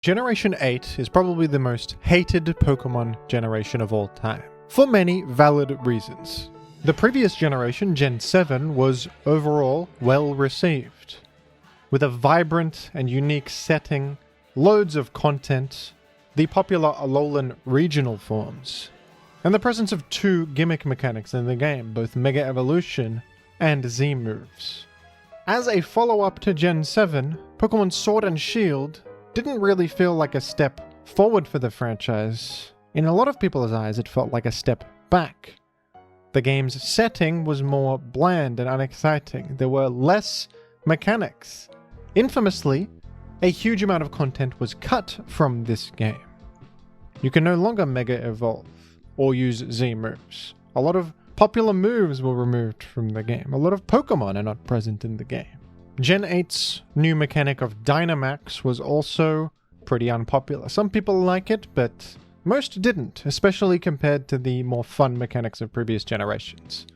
Generation 8 is probably the most hated Pokemon generation of all time, for many valid reasons. The previous generation, Gen 7, was overall well received, with a vibrant and unique setting, loads of content, the popular Alolan regional forms, and the presence of two gimmick mechanics in the game, both Mega Evolution and Z moves. As a follow-up to Gen 7, Pokemon Sword and Shield didn't really feel like a step forward for the franchise. In a lot of people's eyes, it felt like a step back. The game's setting was more bland and unexciting. There were less mechanics. Infamously, a huge amount of content was cut from this game. You can no longer Mega Evolve or use Z moves. A lot of popular moves were removed from the game. A lot of Pokemon are not present in the game. Gen 8's new mechanic of Dynamax was also pretty unpopular. Some people like it, but most didn't, especially compared to the more fun mechanics of previous generations.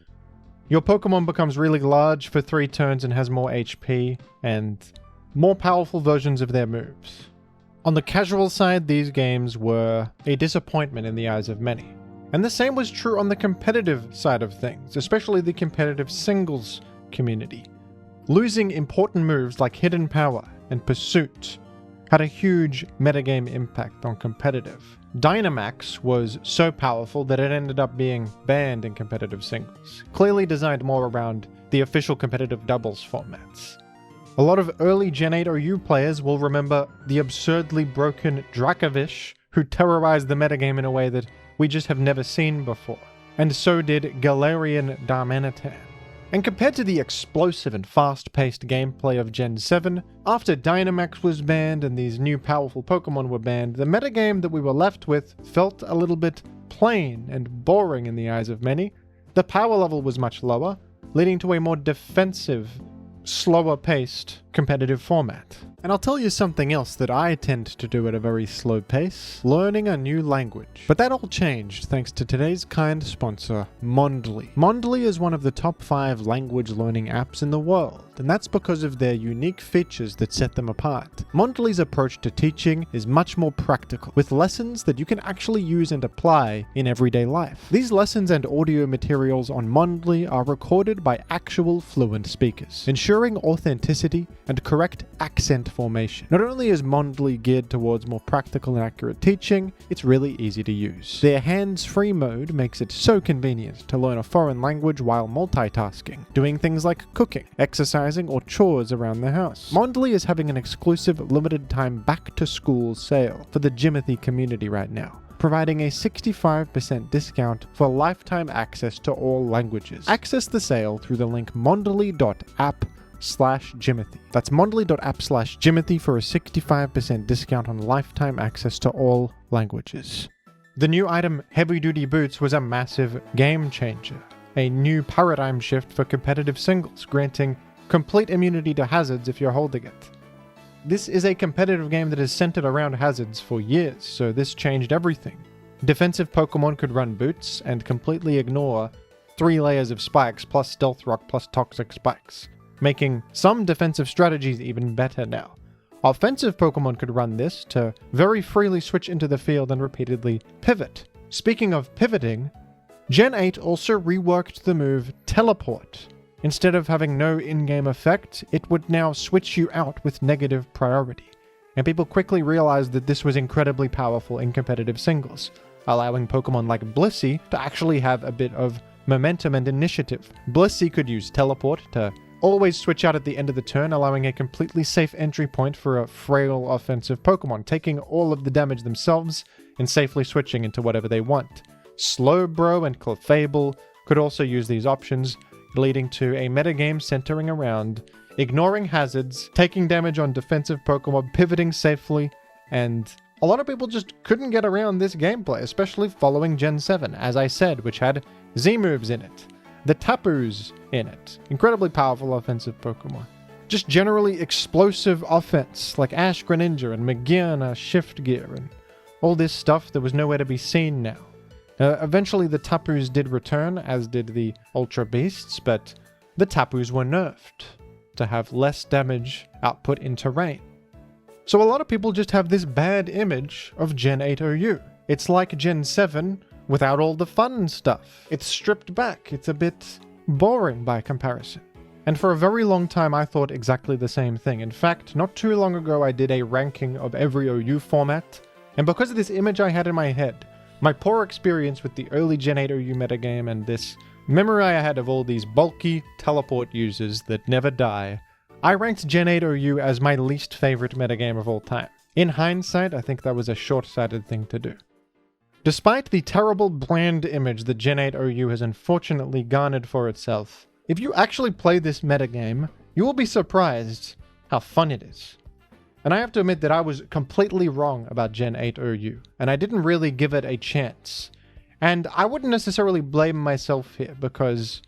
Your Pokemon becomes really large for 3 turns and has more HP and more powerful versions of their moves. On the casual side, these games were a disappointment in the eyes of many. And the same was true on the competitive side of things, especially the competitive singles community. Losing important moves like Hidden Power and Pursuit had a huge metagame impact on competitive. Dynamax was so powerful that it ended up being banned in competitive singles, clearly designed more around the official competitive doubles formats. A lot of early Gen 8 OU players will remember the absurdly broken Dracovish, who terrorized the metagame in a way that we just have never seen before, and so did Galarian Darmanitan. And compared to the explosive and fast-paced gameplay of Gen 7, after Dynamax was banned and these new powerful Pokemon were banned, the metagame that we were left with felt a little bit plain and boring in the eyes of many. The power level was much lower, leading to a more defensive, slower-paced competitive format. And I'll tell you something else that I tend to do at a very slow pace, learning a new language. But that all changed thanks to today's kind sponsor, Mondley. Mondley is one of the top 5 language learning apps in the world, and that's because of their unique features that set them apart. Mondley's approach to teaching is much more practical, with lessons that you can actually use and apply in everyday life. These lessons and audio materials on Mondley are recorded by actual fluent speakers, ensuring authenticity and correct accent formation. Not only is Mondley geared towards more practical and accurate teaching, it's really easy to use. Their hands-free mode makes it so convenient to learn a foreign language while multitasking, doing things like cooking, exercising, or chores around the house. Mondley is having an exclusive limited time back-to-school sale for the Jimothy community right now, providing a 65% discount for lifetime access to all languages. Access the sale through the link mondley.app/Jimothy. That's mondley.app/Jimothy for a 65% discount on lifetime access to all languages. The new item, Heavy Duty Boots, was a massive game changer. A new paradigm shift for competitive singles, granting complete immunity to hazards if you're holding it. This is a competitive game that is centered around hazards for years, so this changed everything. Defensive Pokemon could run boots and completely ignore 3 layers of spikes plus Stealth Rock plus Toxic Spikes, making some defensive strategies even better now. Offensive Pokemon could run this to very freely switch into the field and repeatedly pivot. Speaking of pivoting, Gen 8 also reworked the move Teleport. Instead of having no in-game effect, it would now switch you out with negative priority. And people quickly realized that this was incredibly powerful in competitive singles, allowing Pokemon like Blissey to actually have a bit of momentum and initiative. Blissey could use Teleport to always switch out at the end of the turn, allowing a completely safe entry point for a frail offensive Pokemon, taking all of the damage themselves and safely switching into whatever they want. Slowbro and Clefable could also use these options, leading to a metagame centering around ignoring hazards, taking damage on defensive Pokemon, pivoting safely, and a lot of people just couldn't get around this gameplay, especially following Gen 7, as I said, which had Z moves in it, the Tapus in it, incredibly powerful offensive Pokemon. Just generally explosive offense, like Ash Greninja and Magearna Shift Gear, and all this stuff that was nowhere to be seen now. Eventually the Tapus did return, as did the Ultra Beasts, but the Tapus were nerfed to have less damage output in terrain. So a lot of people just have this bad image of Gen 8 OU. It's like Gen 7 without all the fun stuff. It's stripped back. It's a bit boring by comparison. And for a very long time I thought exactly the same thing. In fact, not too long ago I did a ranking of every OU format, and because of this image I had in my head, my poor experience with the early Gen 8 OU metagame and this memory I had of all these bulky teleport users that never die, I ranked Gen 8 OU as my least favorite metagame of all time. In hindsight, I think that was a short-sighted thing to do. Despite the terrible bland image that Gen 8 OU has unfortunately garnered for itself, if you actually play this metagame, you will be surprised how fun it is. And I have to admit that I was completely wrong about Gen 8 OU, and I didn't really give it a chance. And I wouldn't necessarily blame myself here, because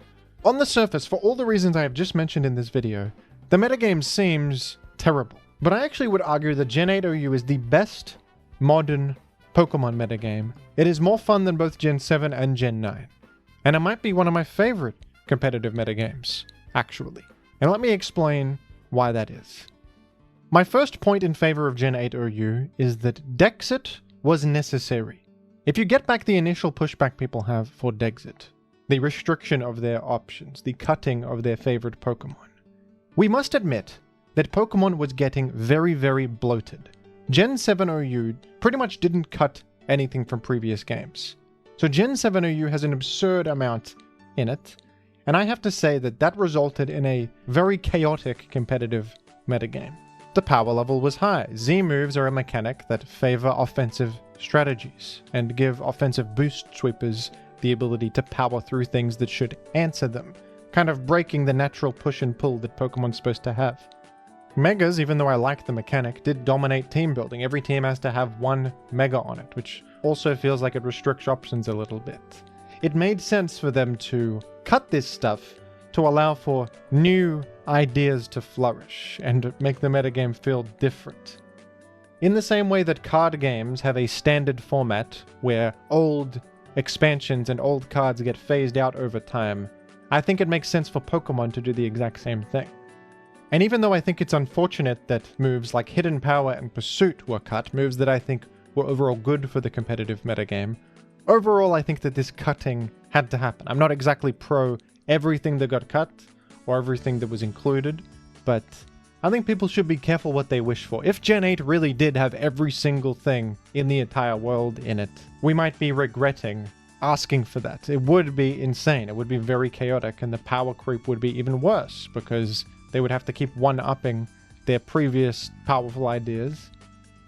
on the surface, for all the reasons I have just mentioned in this video, the metagame seems terrible. But I actually would argue that Gen 8 OU is the best modern Pokemon metagame. It is more fun than both Gen 7 and Gen 9. And it might be one of my favorite competitive metagames, actually. And let me explain why that is. My first point in favor of Gen 8 OU is that Dexit was necessary. If you get back the initial pushback people have for Dexit, the restriction of their options, the cutting of their favorite Pokemon, we must admit that Pokemon was getting very, very bloated. Gen 7 OU pretty much didn't cut anything from previous games. So Gen 7 OU has an absurd amount in it, and I have to say that that resulted in a very chaotic competitive metagame. The power level was high. Z moves are a mechanic that favor offensive strategies and give offensive boost sweepers the ability to power through things that should answer them, kind of breaking the natural push and pull that Pokemon's supposed to have. Megas, even though I like the mechanic, did dominate team building. Every team has to have one Mega on it, which also feels like it restricts options a little bit. It made sense for them to cut this stuff to allow for new ideas to flourish and make the metagame feel different. In the same way that card games have a standard format where old expansions and old cards get phased out over time, I think it makes sense for Pokemon to do the exact same thing. And even though I think it's unfortunate that moves like Hidden Power and Pursuit were cut, moves that I think were overall good for the competitive metagame, overall I think that this cutting had to happen. I'm not exactly pro everything that got cut or everything that was included, but I think people should be careful what they wish for. If Gen 8 really did have every single thing in the entire world in it, we might be regretting asking for that. It would be insane. It would be very chaotic, and the power creep would be even worse because they would have to keep one-upping their previous powerful ideas.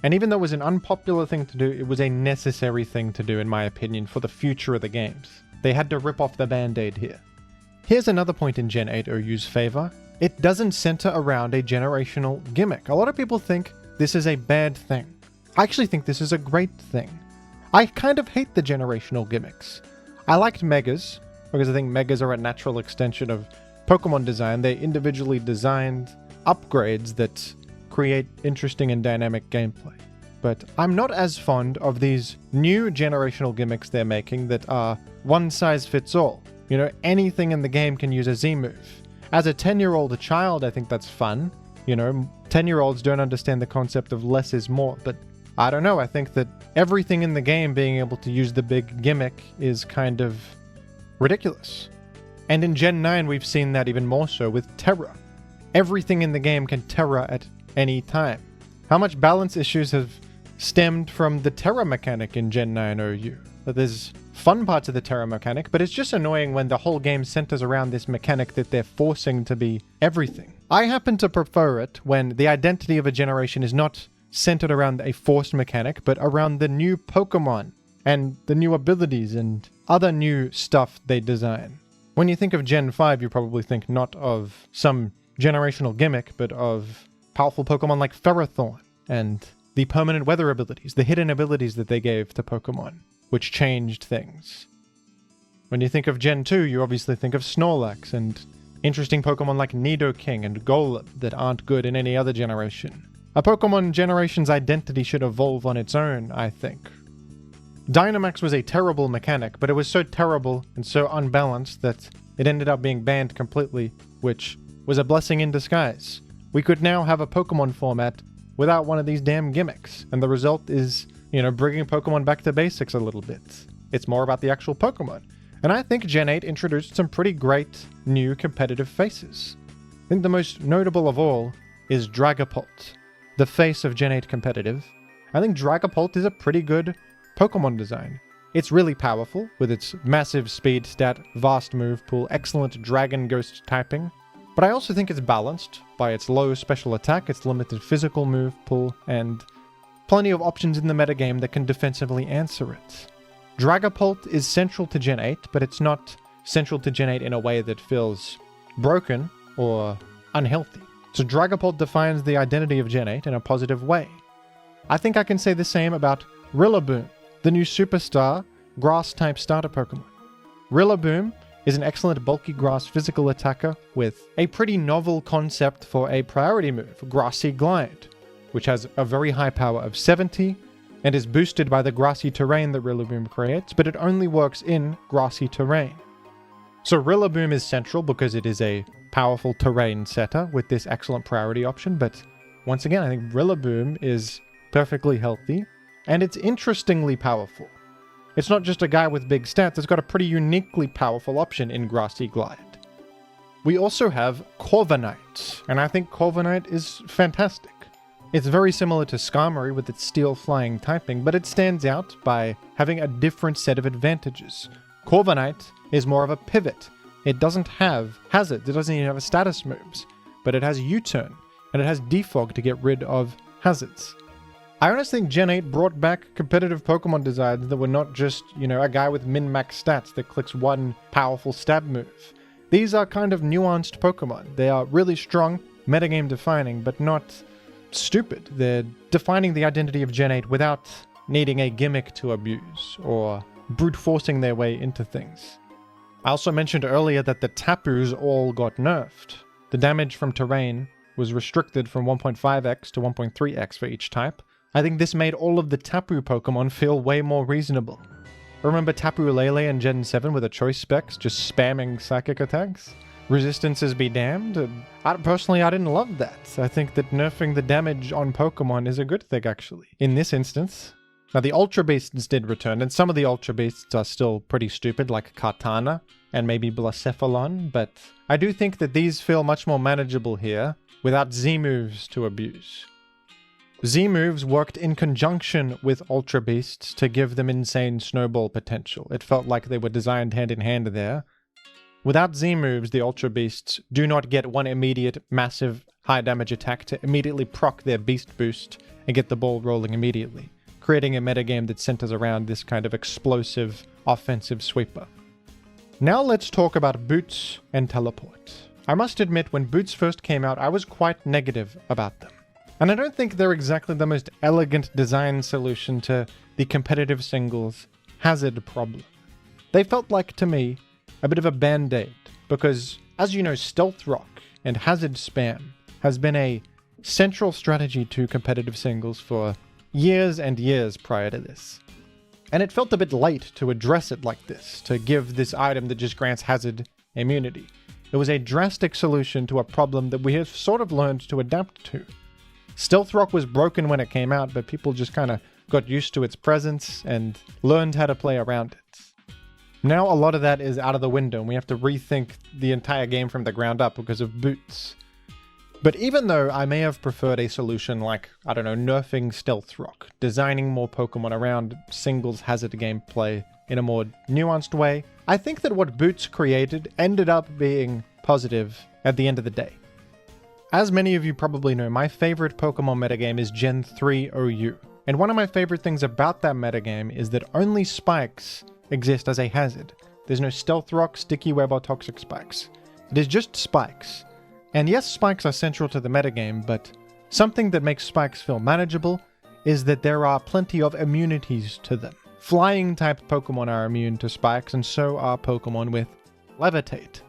And even though it was an unpopular thing to do, it was a necessary thing to do, in my opinion, for the future of the games. They had to rip off the band-aid here. Here's another point in Gen 8 OU's favor. It doesn't center around a generational gimmick. A lot of people think this is a bad thing. I actually think this is a great thing. I kind of hate the generational gimmicks. I liked Megas, because I think Megas are a natural extension of Pokemon design. They're individually designed upgrades that create interesting and dynamic gameplay. But I'm not as fond of these new generational gimmicks they're making that are one size fits all. You know, anything in the game can use a Z move. As a 10-year-old child, I think that's fun. You know, 10-year-olds don't understand the concept of less is more, but I don't know, I think that everything in the game being able to use the big gimmick is kind of ridiculous. And in Gen 9, we've seen that even more so with Terra. Everything in the game can Terra at any time. How much balance issues have stemmed from the Terra mechanic in Gen 9 OU? That there's fun parts of the Terra mechanic, but it's just annoying when the whole game centers around this mechanic that they're forcing to be everything. I happen to prefer it when the identity of a generation is not centered around a forced mechanic, but around the new Pokemon and the new abilities and other new stuff they design. When you think of Gen 5, you probably think not of some generational gimmick, but of powerful Pokemon like Ferrothorn and the permanent weather abilities, the hidden abilities that they gave to Pokemon, which changed things. When you think of Gen 2, you obviously think of Snorlax and interesting Pokemon like Nidoking and Golem that aren't good in any other generation. A Pokemon generation's identity should evolve on its own, I think. Dynamax was a terrible mechanic, but it was so terrible and so unbalanced that it ended up being banned completely, which was a blessing in disguise. We could now have a Pokemon format without one of these damn gimmicks. And the result is, bringing Pokemon back to basics a little bit. It's more about the actual Pokemon. And I think Gen 8 introduced some pretty great new competitive faces. I think the most notable of all is Dragapult, the face of Gen 8 competitive. I think Dragapult is a pretty good Pokemon design. It's really powerful, with its massive speed stat, vast move pool, excellent Dragon Ghost typing. But I also think it's balanced by its low special attack, its limited physical move pool, and plenty of options in the metagame that can defensively answer it. Dragapult is central to Gen 8, but it's not central to Gen 8 in a way that feels broken or unhealthy. So Dragapult defines the identity of Gen 8 in a positive way. I think I can say the same about Rillaboom, the new superstar grass-type starter Pokemon. Rillaboom is an excellent bulky grass physical attacker with a pretty novel concept for a priority move, Grassy Glide, which has a very high power of 70 and is boosted by the grassy terrain that Rillaboom creates, but it only works in grassy terrain. So Rillaboom is central because it is a powerful terrain setter with this excellent priority option, but once again, I think Rillaboom is perfectly healthy, and it's interestingly powerful. It's not just a guy with big stats, it's got a pretty uniquely powerful option in Grassy Glide. We also have Corviknight, and I think Corviknight is fantastic. It's very similar to Skarmory with its steel flying typing, but it stands out by having a different set of advantages. Corviknight is more of a pivot. It doesn't have hazards, it doesn't even have status moves, but it has U-turn, and it has defog to get rid of hazards. I honestly think Gen 8 brought back competitive Pokemon designs that were not just, a guy with min-max stats that clicks one powerful stab move. These are kind of nuanced Pokemon. They are really strong, metagame defining, but not stupid. They're defining the identity of Gen 8 without needing a gimmick to abuse, or brute forcing their way into things. I also mentioned earlier that the Tapus all got nerfed. The damage from terrain was restricted from 1.5x to 1.3x for each type. I think this made all of the Tapu Pokemon feel way more reasonable. Remember Tapu Lele in Gen 7 with the choice specs just spamming psychic attacks? Resistances be damned? Personally, I didn't love that. I think that nerfing the damage on Pokemon is a good thing, actually. In this instance. Now, the Ultra Beasts did return, and some of the Ultra Beasts are still pretty stupid, like Kartana and maybe Blacephalon, but I do think that these feel much more manageable here, without Z-moves to abuse. Z-moves worked in conjunction with Ultra Beasts to give them insane snowball potential. It felt like they were designed hand in hand there. Without Z-moves, the Ultra Beasts do not get one immediate, massive, high damage attack to immediately proc their Beast Boost and get the ball rolling immediately, creating a metagame that centers around this kind of explosive, offensive sweeper. Now let's talk about Boots and Teleport. I must admit, when Boots first came out, I was quite negative about them. And I don't think they're exactly the most elegant design solution to the competitive singles hazard problem. They felt like, to me, a bit of a band-aid, because, as you know, Stealth Rock and hazard spam has been a central strategy to competitive singles for years and years prior to this. And it felt a bit late to address it like this, to give this item that just grants hazard immunity. It was a drastic solution to a problem that we have sort of learned to adapt to. Stealth Rock was broken when it came out, but people just kind of got used to its presence and learned how to play around it. Now a lot of that is out of the window, and we have to rethink the entire game from the ground up because of Boots. But even though I may have preferred a solution like, nerfing Stealth Rock, designing more Pokemon around singles hazard gameplay in a more nuanced way, I think that what Boots created ended up being positive at the end of the day. As many of you probably know, my favorite Pokemon metagame is Gen 3 OU. And one of my favorite things about that metagame is that only spikes exist as a hazard. There's no Stealth Rock, Sticky Web, or Toxic Spikes. It is just spikes. And yes, spikes are central to the metagame, but something that makes spikes feel manageable is that there are plenty of immunities to them. Flying-type Pokemon are immune to spikes, and so are Pokemon with Levitate.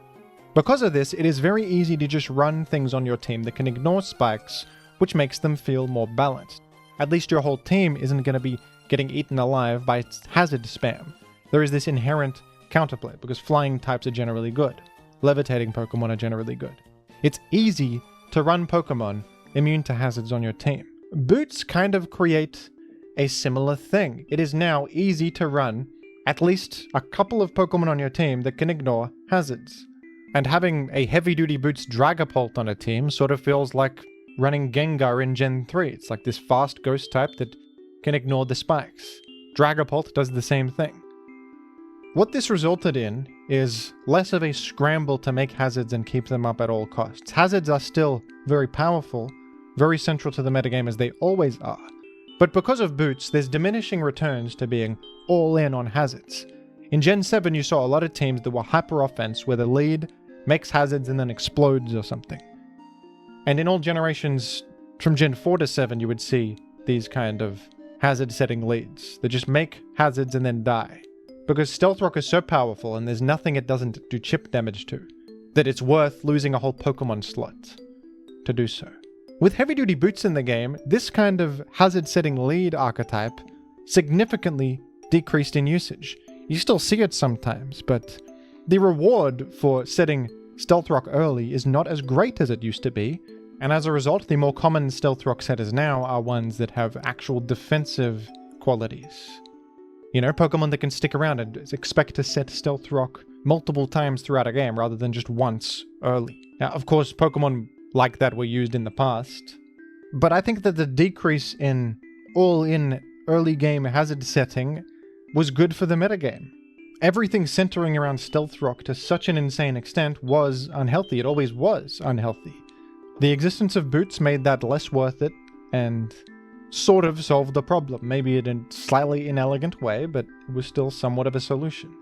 Because of this, it is very easy to just run things on your team that can ignore spikes, which makes them feel more balanced. At least your whole team isn't going to be getting eaten alive by hazard spam. There is this inherent counterplay, because flying types are generally good. Levitating Pokemon are generally good. It's easy to run Pokemon immune to hazards on your team. Boots kind of create a similar thing. It is now easy to run at least a couple of Pokemon on your team that can ignore hazards. And having a heavy-duty Boots Dragapult on a team sort of feels like running Gengar in Gen 3. It's like this fast ghost type that can ignore the spikes. Dragapult does the same thing. What this resulted in is less of a scramble to make hazards and keep them up at all costs. Hazards are still very powerful, very central to the metagame as they always are. But because of Boots, there's diminishing returns to being all in on hazards. In Gen 7 you saw a lot of teams that were hyper-offense where the lead makes hazards and then explodes or something. And in all generations from Gen 4 to 7 you would see these kind of hazard-setting leads that just make hazards and then die. Because Stealth Rock is so powerful and there's nothing it doesn't do chip damage to, that it's worth losing a whole Pokemon slot to do so. With heavy-duty Boots in the game, this kind of hazard-setting lead archetype significantly decreased in usage. You still see it sometimes, but the reward for setting Stealth Rock early is not as great as it used to be, and as a result, the more common Stealth Rock setters now are ones that have actual defensive qualities. You know, Pokemon that can stick around and expect to set Stealth Rock multiple times throughout a game rather than just once early. Now, of course, Pokemon like that were used in the past, but I think that the decrease in all-in early game hazard setting was good for the metagame. Everything centering around Stealth Rock to such an insane extent was unhealthy. It always was unhealthy. The existence of Boots made that less worth it and sort of solved the problem. Maybe in a slightly inelegant way, but it was still somewhat of a solution.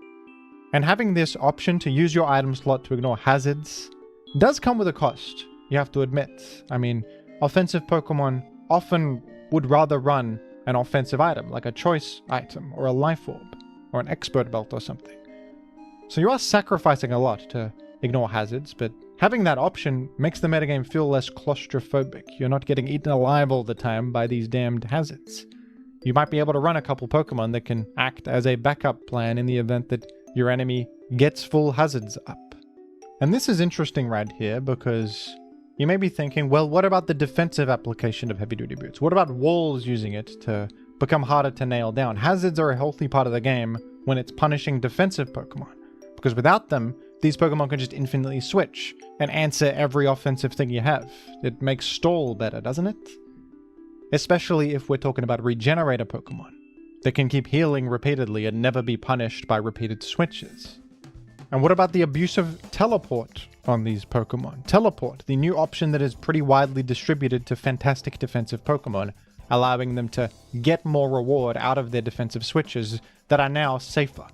And having this option to use your item slot to ignore hazards does come with a cost, you have to admit. I mean, offensive Pokemon often would rather run an offensive item, like a choice item, or a life orb, or an expert belt or something. So you are sacrificing a lot to ignore hazards, but having that option makes the metagame feel less claustrophobic. You're not getting eaten alive all the time by these damned hazards. You might be able to run a couple Pokemon that can act as a backup plan in the event that your enemy gets full hazards up. And this is interesting right here because you may be thinking, well, what about the defensive application of heavy-duty Boots? What about walls using it to become harder to nail down? Hazards are a healthy part of the game when it's punishing defensive Pokemon, because without them, these Pokemon can just infinitely switch and answer every offensive thing you have. It makes stall better, doesn't it? Especially if we're talking about regenerator Pokemon that can keep healing repeatedly and never be punished by repeated switches. And what about the abuse of Teleport on these Pokemon? Teleport, the new option that is pretty widely distributed to fantastic defensive Pokemon, allowing them to get more reward out of their defensive switches that are now safer.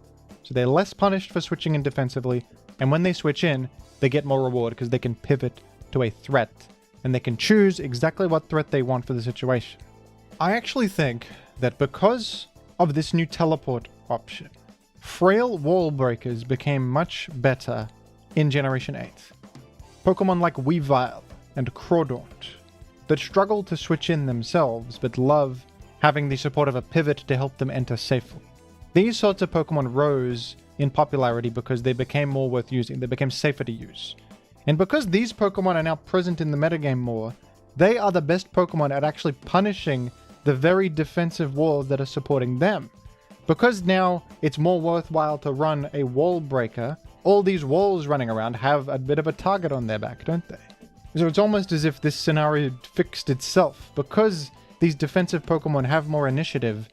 So they're less punished for switching in defensively, and when they switch in, they get more reward because they can pivot to a threat, and they can choose exactly what threat they want for the situation. I actually think that because of this new teleport option, frail wall breakers became much better in Generation 8. Pokemon like Weavile and Crawdaunt that struggle to switch in themselves but love having the support of a pivot to help them enter safely. These sorts of Pokemon rose in popularity because they became more worth using, they became safer to use. And because these Pokemon are now present in the metagame more, they are the best Pokemon at actually punishing the very defensive walls that are supporting them. Because now it's more worthwhile to run a wall breaker, all these walls running around have a bit of a target on their back, don't they? So it's almost as if this scenario fixed itself. Because these defensive Pokemon have more initiative,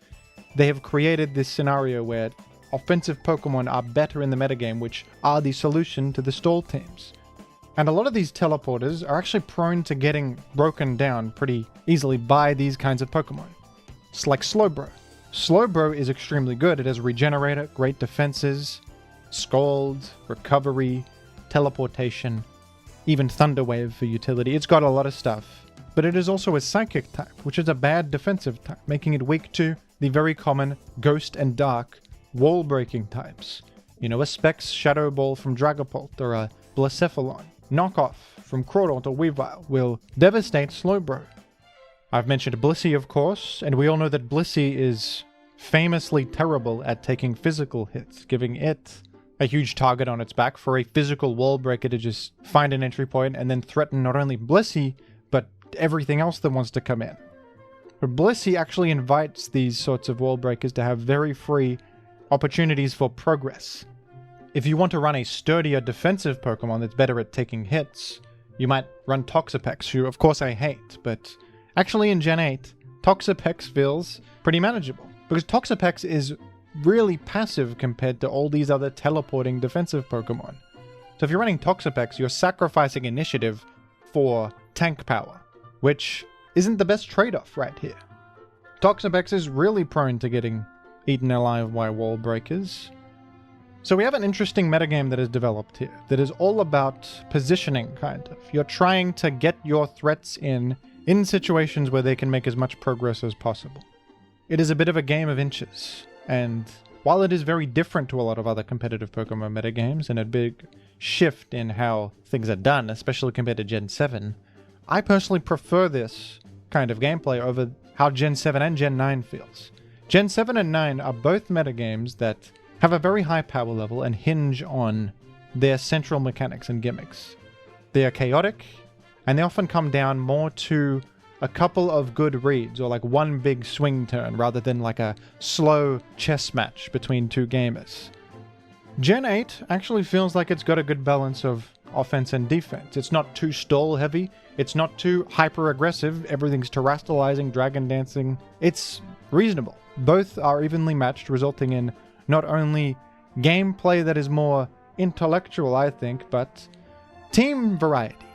they have created this scenario where offensive Pokemon are better in the metagame, which are the solution to the stall teams. And a lot of these teleporters are actually prone to getting broken down pretty easily by these kinds of Pokemon. It's like Slowbro. Slowbro is extremely good. It has Regenerator, great defenses, Scald, Recovery, Teleportation, even Thunder Wave for utility. It's got a lot of stuff. But it is also a Psychic type, which is a bad defensive type, making it weak to the very common Ghost and Dark wall-breaking types. You know, a Specs Shadow Ball from Dragapult or a Blacephalon knockoff from Crawdaunt or Weavile will devastate Slowbro. I've mentioned Blissey, of course, and we all know that Blissey is famously terrible at taking physical hits, giving it a huge target on its back for a physical wall breaker to just find an entry point and then threaten not only Blissey, but everything else that wants to come in. But Blissey actually invites these sorts of wall breakers to have very free opportunities for progress. If you want to run a sturdier defensive Pokemon that's better at taking hits, you might run Toxapex, who of course I hate, but actually in Gen 8, Toxapex feels pretty manageable. Because Toxapex is really passive compared to all these other teleporting defensive Pokemon. So if you're running Toxapex, you're sacrificing initiative for tank power, which isn't the best trade-off right here. Toxapex is really prone to getting eaten alive by wall breakers. So we have an interesting metagame that is developed here that is all about positioning, kind of. You're trying to get your threats in situations where they can make as much progress as possible. It is a bit of a game of inches, and while it is very different to a lot of other competitive Pokemon metagames and a big shift in how things are done, especially compared to Gen 7, I personally prefer this kind of gameplay over how Gen 7 and Gen 9 feels. Gen 7 and 9 are both metagames that have a very high power level and hinge on their central mechanics and gimmicks. They are chaotic, and they often come down more to a couple of good reads, or like one big swing turn, rather than like a slow chess match between two gamers. Gen 8 actually feels like it's got a good balance of offense and defense. It's not too stall heavy, it's not too hyper aggressive, everything's terastallizing, dragon dancing. It's reasonable. Both are evenly matched, resulting in not only gameplay that is more intellectual, I think, but team variety.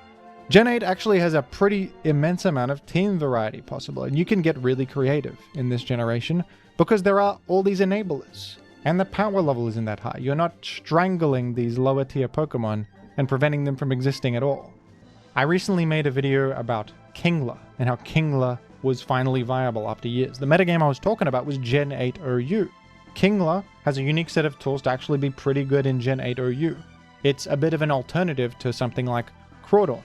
Gen 8 actually has a pretty immense amount of team variety possible, and you can get really creative in this generation because there are all these enablers, and the power level isn't that high. You're not strangling these lower tier Pokemon and preventing them from existing at all. I recently made a video about Kingler and how Kingler was finally viable after years. The metagame I was talking about was Gen 8 OU. Kingler has a unique set of tools to actually be pretty good in Gen 8 OU. It's a bit of an alternative to something like Crawdaunt.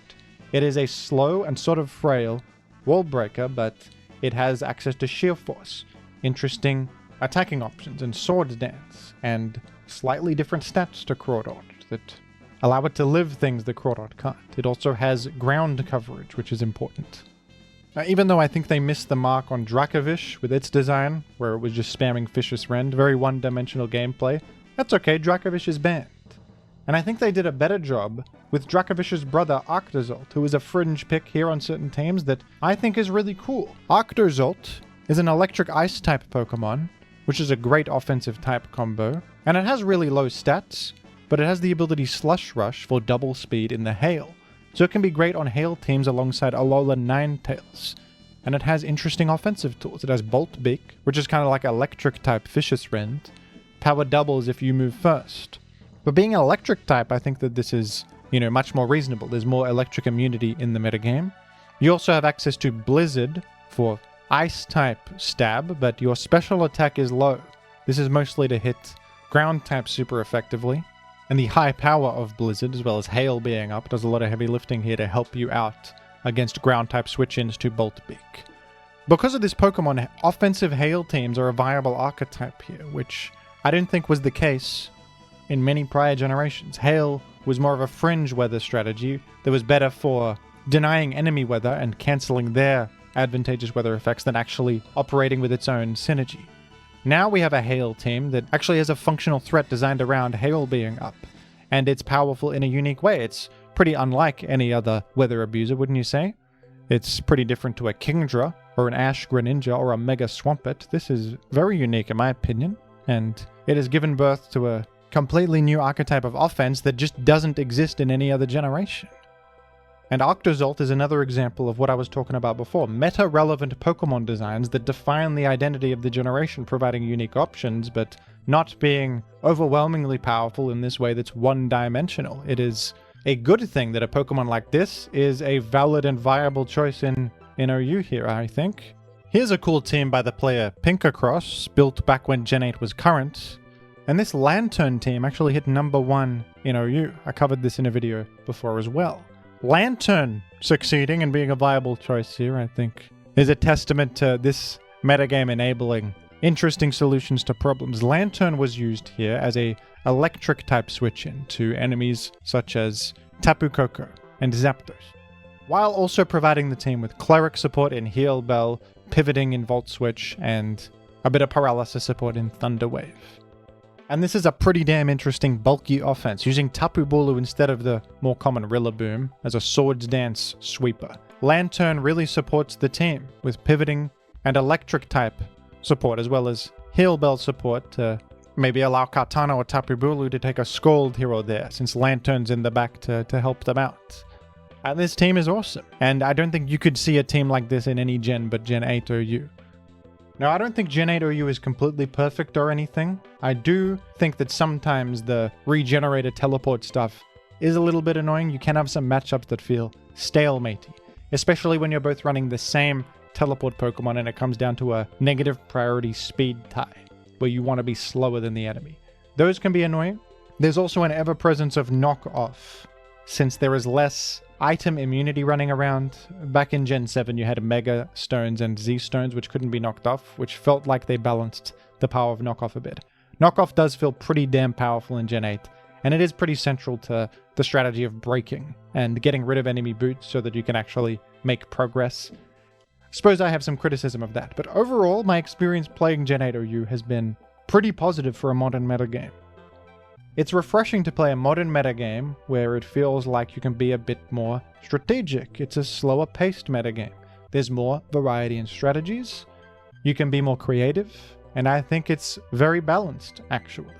It is a slow and sort of frail wall breaker, but it has access to sheer force, interesting attacking options, and sword dance, and slightly different stats to Crawdaunt that allow it to live things that Crawdaunt can't. It also has ground coverage, which is important. Even though I think they missed the mark on Dracovish with its design, where it was just spamming Fishious Rend, very one-dimensional gameplay, that's okay, Dracovish is banned. And I think they did a better job with Dracovish's brother Octozolt, who is a fringe pick here on certain teams that I think is really cool. Octozolt is an electric ice type Pokemon, which is a great offensive type combo, and it has really low stats, but it has the ability Slush Rush for double speed in the Hail, so it can be great on Hail teams alongside Alola Ninetales. And it has interesting offensive tools. It has Bolt Beak, which is kind of like electric type Fishious Rend, power doubles if you move first. But being an electric type, I think that this is, much more reasonable. There's more electric immunity in the metagame. You also have access to Blizzard for ice type stab, but your special attack is low. This is mostly to hit ground type super effectively. And the high power of Blizzard, as well as Hail being up, does a lot of heavy lifting here to help you out against ground type switch-ins to Bolt Beak. Because of this Pokemon, offensive Hail teams are a viable archetype here, which I didn't think was the case in many prior generations. Hail was more of a fringe weather strategy that was better for denying enemy weather and cancelling their advantageous weather effects than actually operating with its own synergy. Now we have a Hail team that actually has a functional threat designed around Hail being up, and it's powerful in a unique way. It's pretty unlike any other weather abuser, wouldn't you say? It's pretty different to a Kingdra, or an Ash Greninja, or a Mega Swampert. This is very unique in my opinion, and it has given birth to a completely new archetype of offense that just doesn't exist in any other generation. And Octozolt is another example of what I was talking about before, meta-relevant Pokemon designs that define the identity of the generation, providing unique options, but not being overwhelmingly powerful in this way that's one-dimensional. It is a good thing that a Pokemon like this is a valid and viable choice in OU here, I think. Here's a cool team by the player Pinkacross, built back when Gen 8 was current. And this Lantern team actually hit #1 in OU. I covered this in a video before as well. Lantern succeeding and being a viable choice here, I think, is a testament to this metagame enabling interesting solutions to problems. Lantern was used here as a electric type switch-in to enemies such as Tapu Koko and Zapdos, while also providing the team with cleric support in Heal Bell, pivoting in Volt Switch, and a bit of paralysis support in Thunder Wave. And this is a pretty damn interesting bulky offense, using Tapu Bulu instead of the more common Rillaboom as a Swords Dance sweeper. Lantern really supports the team with pivoting and electric type support, as well as Heal Bell support to maybe allow Kartana or Tapu Bulu to take a Scald here or there, since Lantern's in the back to help them out. And this team is awesome, and I don't think you could see a team like this in any gen but Gen 8 OU. Now, I don't think Gen 8 OU is completely perfect or anything. I do think that sometimes the regenerated teleport stuff is a little bit annoying. You can have some matchups that feel stalematey, especially when you're both running the same teleport Pokemon and it comes down to a negative priority speed tie, where you want to be slower than the enemy. Those can be annoying. There's also an ever-presence of knock-off, since there is less item immunity running around. Back in Gen 7, you had Mega Stones and Z Stones, which couldn't be knocked off, which felt like they balanced the power of knockoff a bit. Knockoff does feel pretty damn powerful in Gen 8, and it is pretty central to the strategy of breaking and getting rid of enemy boots so that you can actually make progress. Suppose I have some criticism of that, but overall, my experience playing Gen 8 OU has been pretty positive for a modern metagame. It's refreshing to play a modern metagame where it feels like you can be a bit more strategic. It's a slower paced metagame. There's more variety in strategies. You can be more creative, and I think it's very balanced, actually.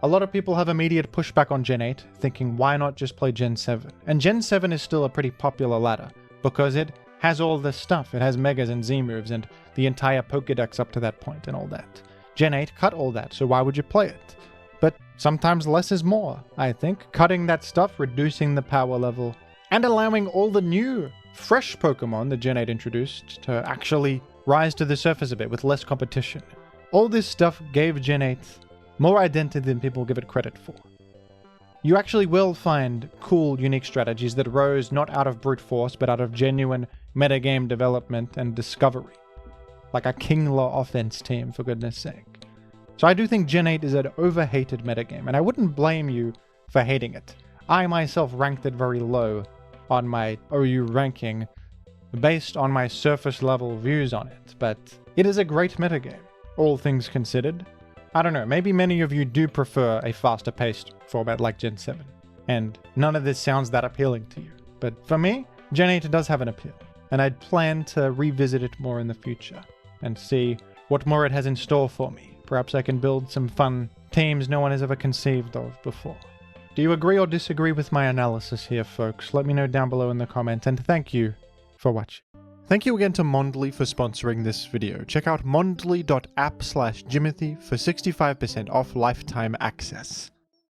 A lot of people have immediate pushback on Gen 8, thinking why not just play Gen 7? And Gen 7 is still a pretty popular ladder, because it has all this stuff. It has Megas and Z moves and the entire Pokédex up to that point and all that. Gen 8 cut all that, so why would you play it? But sometimes less is more, I think. Cutting that stuff, reducing the power level, and allowing all the new, fresh Pokemon that Gen 8 introduced to actually rise to the surface a bit with less competition. All this stuff gave Gen 8 more identity than people give it credit for. You actually will find cool, unique strategies that rose not out of brute force, but out of genuine metagame development and discovery. Like a Kingler offense team, for goodness sake. So I do think Gen 8 is an overhated metagame, and I wouldn't blame you for hating it. I myself ranked it very low on my OU ranking based on my surface level views on it, but it is a great metagame, all things considered. I don't know, maybe many of you do prefer a faster paced format like Gen 7, and none of this sounds that appealing to you. But for me, Gen 8 does have an appeal, and I'd plan to revisit it more in the future and see what more it has in store for me. Perhaps I can build some fun teams no one has ever conceived of before. Do you agree or disagree with my analysis here, folks? Let me know down below in the comments, and thank you for watching. Thank you again to Mondley for sponsoring this video. Check out mondley.app/Jimothy for 65% off lifetime access.